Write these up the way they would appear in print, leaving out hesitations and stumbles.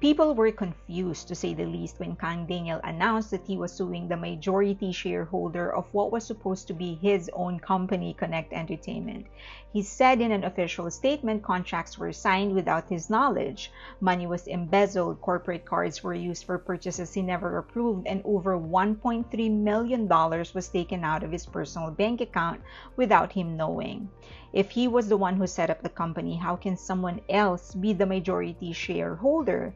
People were confused, to say the least, when Kang Daniel announced that he was suing the majority shareholder of what was supposed to be his own company, Connect Entertainment. He said in an official statement contracts were signed without his knowledge, money was embezzled, corporate cards were used for purchases he never approved, and over $1.3 million was taken out of his personal bank account without him knowing. If he was the one who set up the company, how can someone else be the majority shareholder?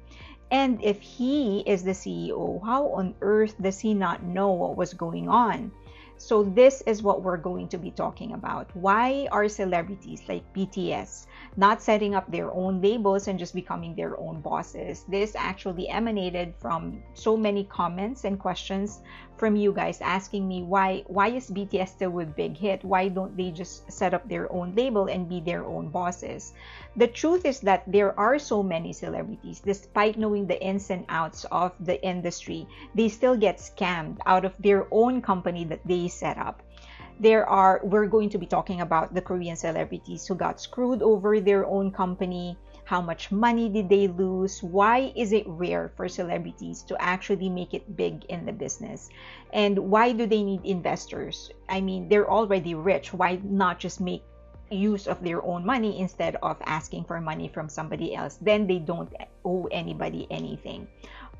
And if he is the CEO, how on earth does he not know what was going on? So this is what we're going to be talking about. Why are celebrities like BTS not setting up their own labels and just becoming their own bosses? This actually emanated from so many comments and questions from you guys asking me why is BTS still with Big Hit? Why don't they just set up their own label and be their own bosses? The truth is that there are so many celebrities, despite knowing the ins and outs of the industry, they still get scammed out of their own company that they set up. We're going to be talking about the Korean celebrities who got screwed over their own company. How much money did they lose? Why is it rare for celebrities to actually make it big in the business? And why do they need investors? I mean, they're already rich. Why not just make use of their own money instead of asking for money from somebody else? Then they don't owe anybody anything.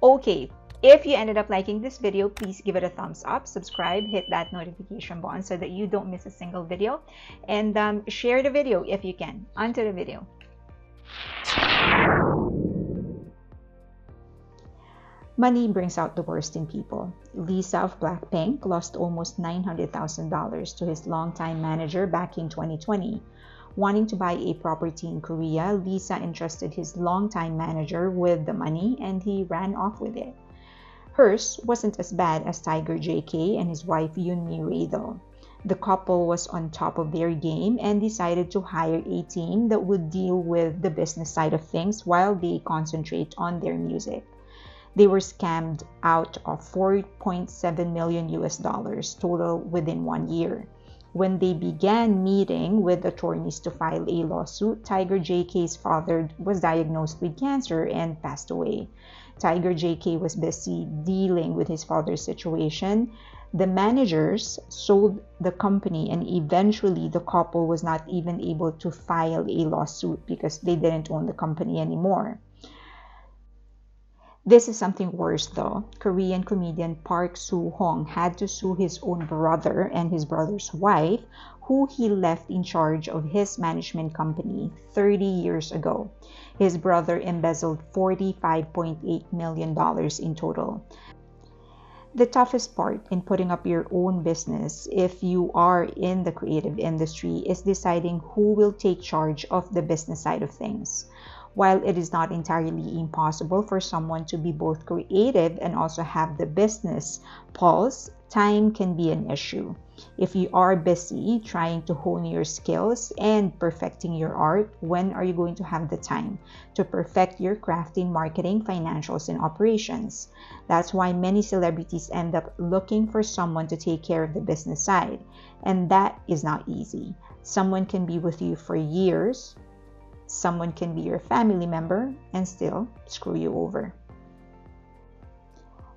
Okay. If you ended up liking this video, please give it a thumbs up, subscribe, hit that notification button so that you don't miss a single video, and share the video if you can. Onto the video. Money brings out the worst in people. Lisa of Blackpink lost almost $900,000 to his longtime manager back in 2020. Wanting to buy a property in Korea, Lisa entrusted his longtime manager with the money and he ran off with it. Hers wasn't as bad as Tiger JK and his wife Yoonmi Ray though. The couple was on top of their game and decided to hire a team that would deal with the business side of things while they concentrate on their music. They were scammed out of $4.7 million total within 1 year. When they began meeting with attorneys to file a lawsuit, Tiger JK's father was diagnosed with cancer and passed away. Tiger JK was busy dealing with his father's situation. The managers sold the company and eventually the couple was not even able to file a lawsuit because they didn't own the company anymore. This is something worse though. Korean comedian Park Soo-hong had to sue his own brother and his brother's wife, who he left in charge of his management company 30 years ago. His brother embezzled $45.8 million in total. The toughest part in putting up your own business, if you are in the creative industry, is deciding who will take charge of the business side of things. While it is not entirely impossible for someone to be both creative and also have the business pulse, time can be an issue. If you are busy trying to hone your skills and perfecting your art, when are you going to have the time to perfect your craft in marketing, financials, and operations? That's why many celebrities end up looking for someone to take care of the business side, and that is not easy. Someone can be with you for years. Someone can be your family member and still screw you over.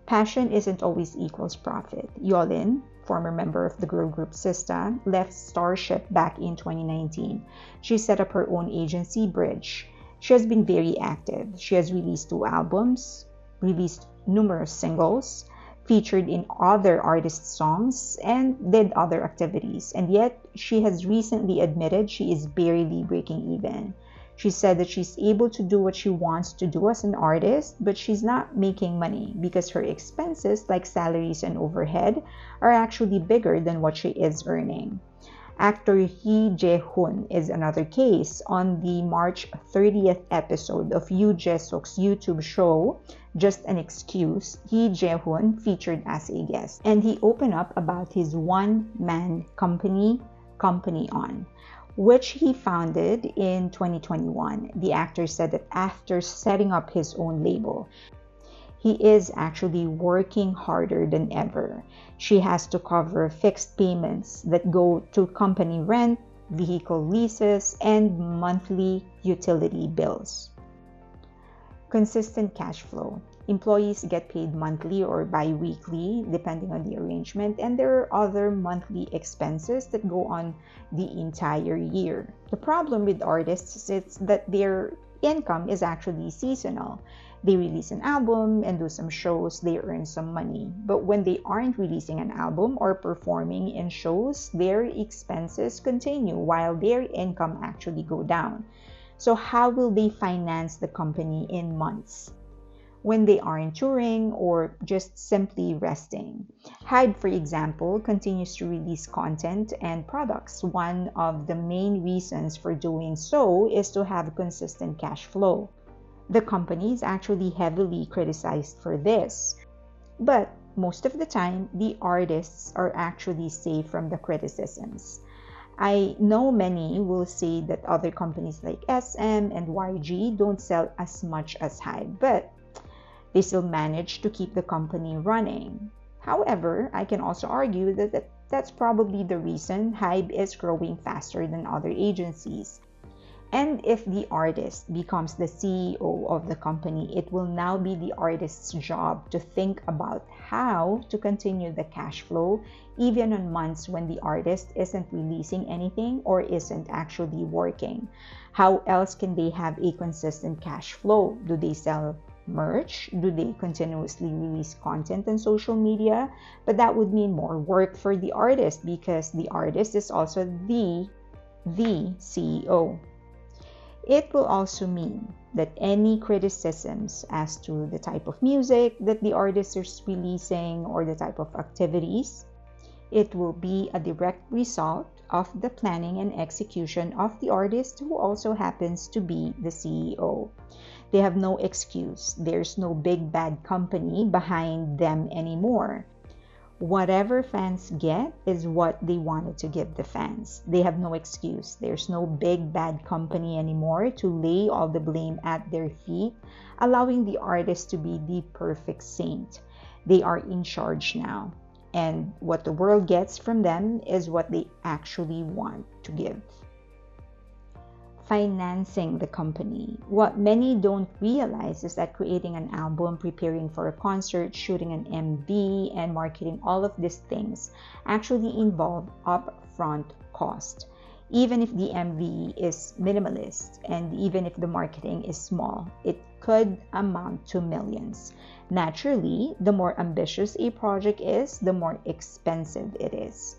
Passion isn't always equals profit. Yolin, former member of the girl group Sista, left Starship back in 2019. She set up her own agency, Bridge. She has been very active. She has released 2 albums, released numerous singles, featured in other artists' songs, and did other activities. And yet, she has recently admitted she is barely breaking even. She said that she's able to do what she wants to do as an artist, but she's not making money because her expenses like salaries and overhead are actually bigger than what she is earning. Actor Hee Jae-hoon is another case. On the March 30th episode of Yoo Jae-suk's YouTube show, Just an Excuse, Hee Jae-hoon featured as a guest, and he opened up about his one-man company On, which he founded in 2021. The actor said that after setting up his own label, he is actually working harder than ever. She has to cover fixed payments that go to company rent, vehicle leases, and monthly utility bills. Consistent cash flow. Employees get paid monthly or bi-weekly, depending on the arrangement, and there are other monthly expenses that go on the entire year. The problem with artists is that their income is actually seasonal. They release an album and do some shows, they earn some money. But when they aren't releasing an album or performing in shows, their expenses continue while their income actually go down. So how will they finance the company in months when they aren't touring or just simply resting? Hybe, for example, continues to release content and products. One of the main reasons for doing so is to have consistent cash flow. The company is actually heavily criticized for this, but most of the time, the artists are actually safe from the criticisms. I know many will say that other companies like SM and YG don't sell as much as Hybe, but they still manage to keep the company running. However, I can also argue that that's probably the reason Hybe is growing faster than other agencies. And if the artist becomes the CEO of the company, it will now be the artist's job to think about how to continue the cash flow, even on months when the artist isn't releasing anything or isn't actually working. How else can they have a consistent cash flow? Do they sell merch? Do they continuously release content on social media? But that would mean more work for the artist because the artist is also the CEO. It will also mean that any criticisms as to the type of music that the artist is releasing or the type of activities, it will be a direct result of the planning and execution of the artist, who also happens to be the CEO. They have no excuse. There's no big bad company behind them anymore. Whatever fans get is what they wanted to give the fans. They have no excuse. There's no big bad company anymore to lay all the blame at their feet, allowing the artist to be the perfect saint. They are in charge now, and what the world gets from them is what they actually want to give. Financing the company. What many don't realize is that creating an album, preparing for a concert, shooting an MV, and marketing all of these things actually involve upfront cost. Even if the MV is minimalist and even if the marketing is small, it could amount to millions. Naturally, the more ambitious a project is, the more expensive it is.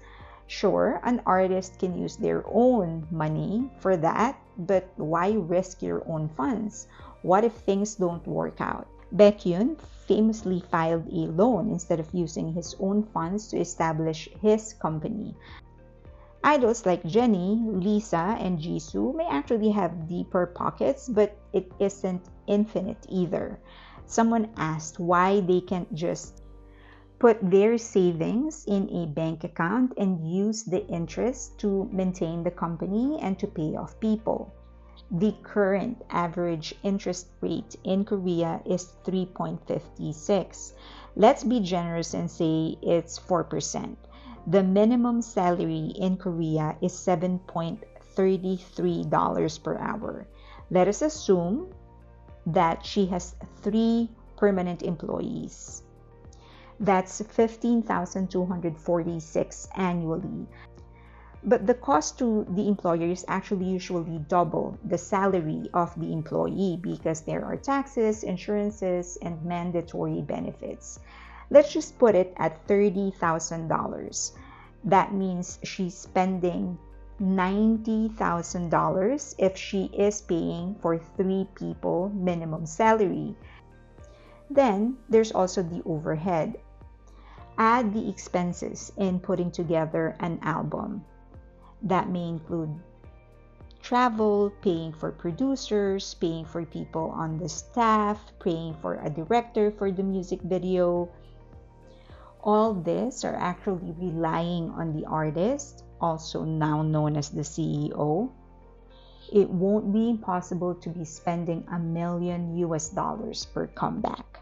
Sure, an artist can use their own money for that, but why risk your own funds? What if things don't work out? Baekhyun famously filed a loan instead of using his own funds to establish his company. Idols like Jennie, Lisa, and Jisoo may actually have deeper pockets, but it isn't infinite either. Someone asked why they can't just put their savings in a bank account and use the interest to maintain the company and to pay off people. The current average interest rate in Korea is 3.56. Let's be generous and say it's 4%. The minimum salary in Korea is $7.33 per hour. Let us assume that she has 3 permanent employees. That's 15,246 annually. But the cost to the employer is actually usually double the salary of the employee because there are taxes, insurances, and mandatory benefits. Let's just put it at $30,000. That means she's spending $90,000 if she is paying for 3 people minimum salary. Then there's also the overhead. Add the expenses in putting together an album. That may include travel, paying for producers, paying for people on the staff, paying for a director for the music video. All this are actually relying on the artist, also now known as the CEO. It won't be impossible to be spending $1 million per comeback.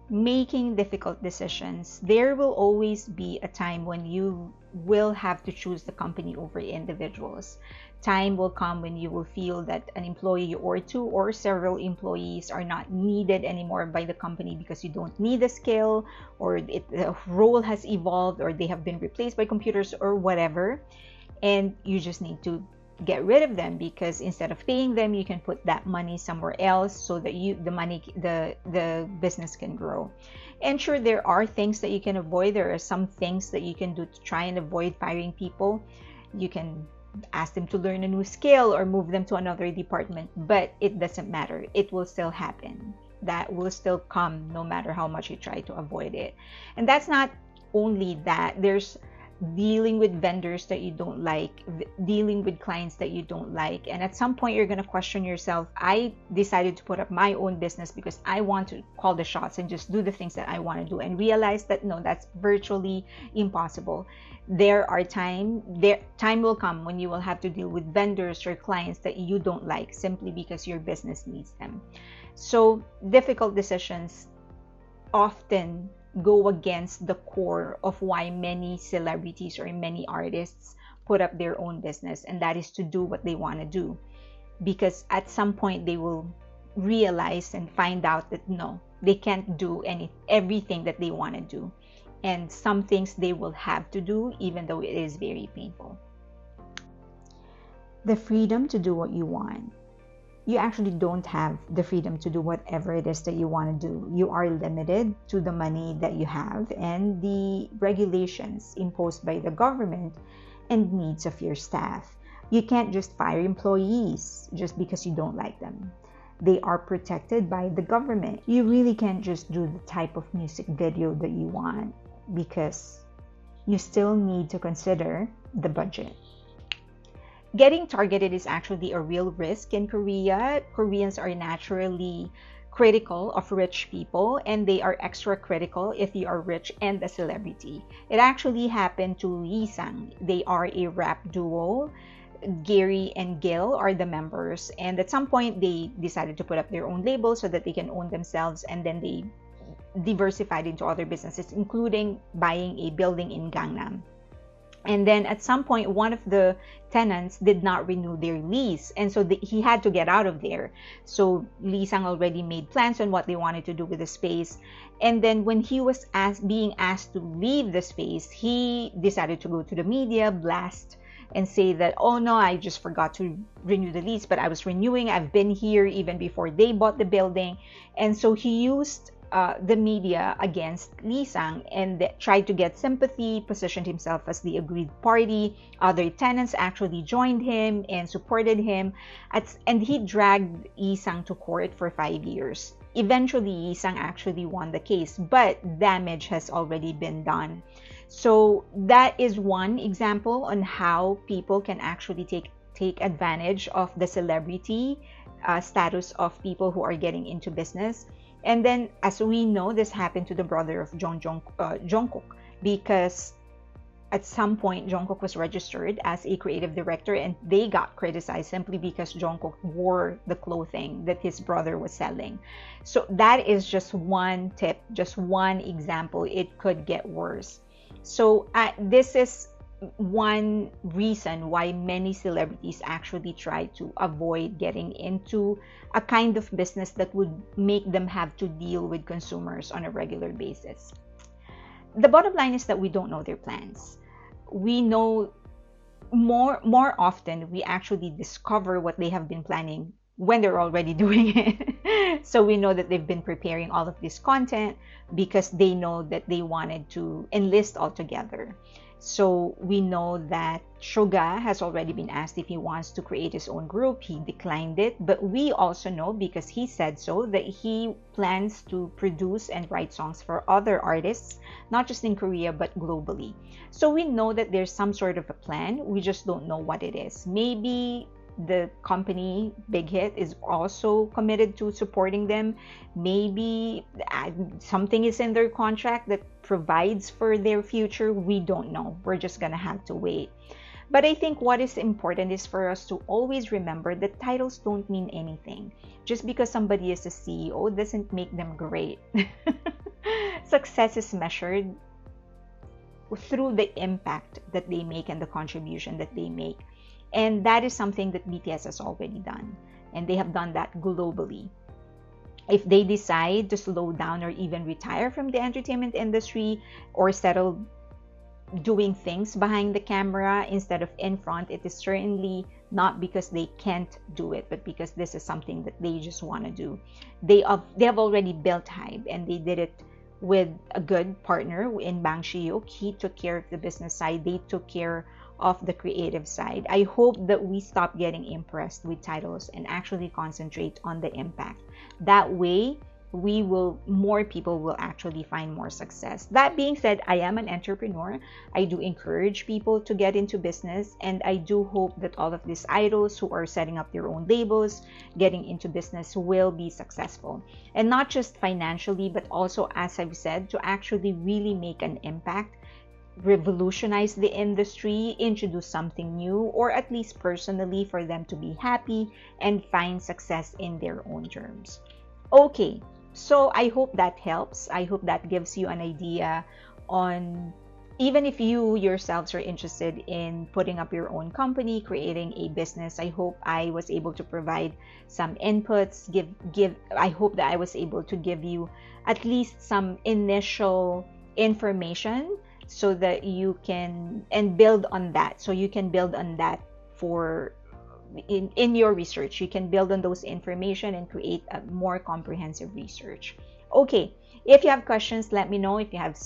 making difficult decisions. There will always be a time when you will have to choose the company over individuals. Time will come when you will feel that an employee or two or several employees are not needed anymore by the company because you don't need the skill, or the role has evolved, or they have been replaced by computers or whatever, and you just need to get rid of them, because instead of paying them, you can put that money somewhere else so that the business can grow. And sure, there are things that you can avoid. There are some things that you can do to try and avoid firing people. You can ask them to learn a new skill or move them to another department, but it doesn't matter. It will still happen. That will still come no matter how much you try to avoid it. And that's not only that. There's dealing with vendors that you don't like, dealing with clients that you don't like. And at some point, you're going to question yourself. I decided to put up my own business because I want to call the shots and just do the things that I want to do, and realize that no, that's virtually impossible. Time will come when you will have to deal with vendors or clients that you don't like simply because your business needs them. So difficult decisions often go against the core of why many celebrities or many artists put up their own business, and that is to do what they want to do. Because at some point they will realize and find out that no, they can't do everything that they want to do, and some things they will have to do even though it is very painful. The freedom to do what you want. You actually don't have the freedom to do whatever it is that you want to do. You are limited to the money that you have and the regulations imposed by the government and needs of your staff. You can't just fire employees just because you don't like them. They are protected by the government. You really can't just do the type of music video that you want, because you still need to consider the budget. Getting targeted is actually a real risk in Korea. Koreans are naturally critical of rich people, and they are extra critical if you are rich and a celebrity. It actually happened to Isnt. They are a rap duo. Gary and Gil are the members, and at some point they decided to put up their own label so that they can own themselves, and then they diversified into other businesses, including buying a building in Gangnam. And then at some point, one of the tenants did not renew their lease, and so he had to get out of there. So Lee Sang already made plans on what they wanted to do with the space. And then when he was being asked to leave the space, he decided to go to the media, blast, and say that, oh no, I just forgot to renew the lease, but I was renewing. I've been here even before they bought the building. And so he used the media against Lee Sang and tried to get sympathy, positioned himself as the agreed party. Other tenants actually joined him and supported him, and he dragged Lee Sang to court for 5 years. Eventually, Lee Sang actually won the case, but damage has already been done. So that is one example on how people can actually take advantage of the celebrity status of people who are getting into business. And then, as we know, this happened to the brother of Jungkook, because at some point Jungkook was registered as a creative director, and they got criticized simply because Jungkook wore the clothing that his brother was selling. So that is just one tip, just one example. It could get worse. So this is one reason why many celebrities actually try to avoid getting into a kind of business that would make them have to deal with consumers on a regular basis. The bottom line is that we don't know their plans. We know more often we actually discover what they have been planning when they're already doing it. So we know that they've been preparing all of this content because they know that they wanted to enlist all together. So we know that Suga has already been asked if he wants to create his own group. He declined it. But we also know, because he said so, that he plans to produce and write songs for other artists, not just in Korea, but globally. So we know that there's some sort of a plan. We just don't know what it is. Maybe the company Big Hit is also committed to supporting them. Maybe something is in their contract that provides for their future. We don't know. We're just gonna have to wait. But I think what is important is for us to always remember that titles don't mean anything. Just because somebody is a CEO doesn't make them great. success is measured through the impact that they make and the contribution that they make. And that is something that BTS has already done. And they have done that globally. If they decide to slow down or even retire from the entertainment industry or settle doing things behind the camera instead of in front, it is certainly not because they can't do it, but because this is something that they just want to do. They have already built Hype, and they did it with a good partner in Bang Shi-hyuk. He took care of the business side. They took care of the creative side. I hope that we stop getting impressed with titles and actually concentrate on the impact. That way, more people will actually find more success. That being said, I am an entrepreneur. I do encourage people to get into business, and I do hope that all of these idols who are setting up their own labels, getting into business, will be successful. And not just financially, but also, as I've said, to actually really make an impact, revolutionize the industry, introduce something new, or at least personally for them to be happy and find success in their own terms. Okay, so I hope that helps. I hope that gives you an idea on, even if you yourselves are interested in putting up your own company, creating a business, I hope I was able to provide some inputs, I hope that I was able to give you at least some initial information so that you can, and build on that. So you can build on that for in your research. You can build on those information and create a more comprehensive research. Okay, if you have questions, let me know. If you have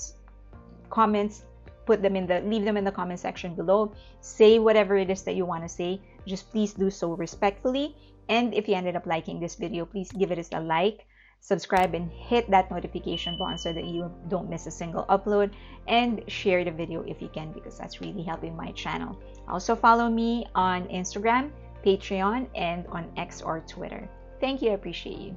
comments, leave them in the comment section below. Say whatever it is that you want to say. Just please do so respectfully. And if you ended up liking this video, please give it a like, subscribe, and hit that notification button so that you don't miss a single upload, and share the video if you can, because that's really helping my channel. Also follow me on Instagram, Patreon, and on X or Twitter. Thank you. I appreciate you.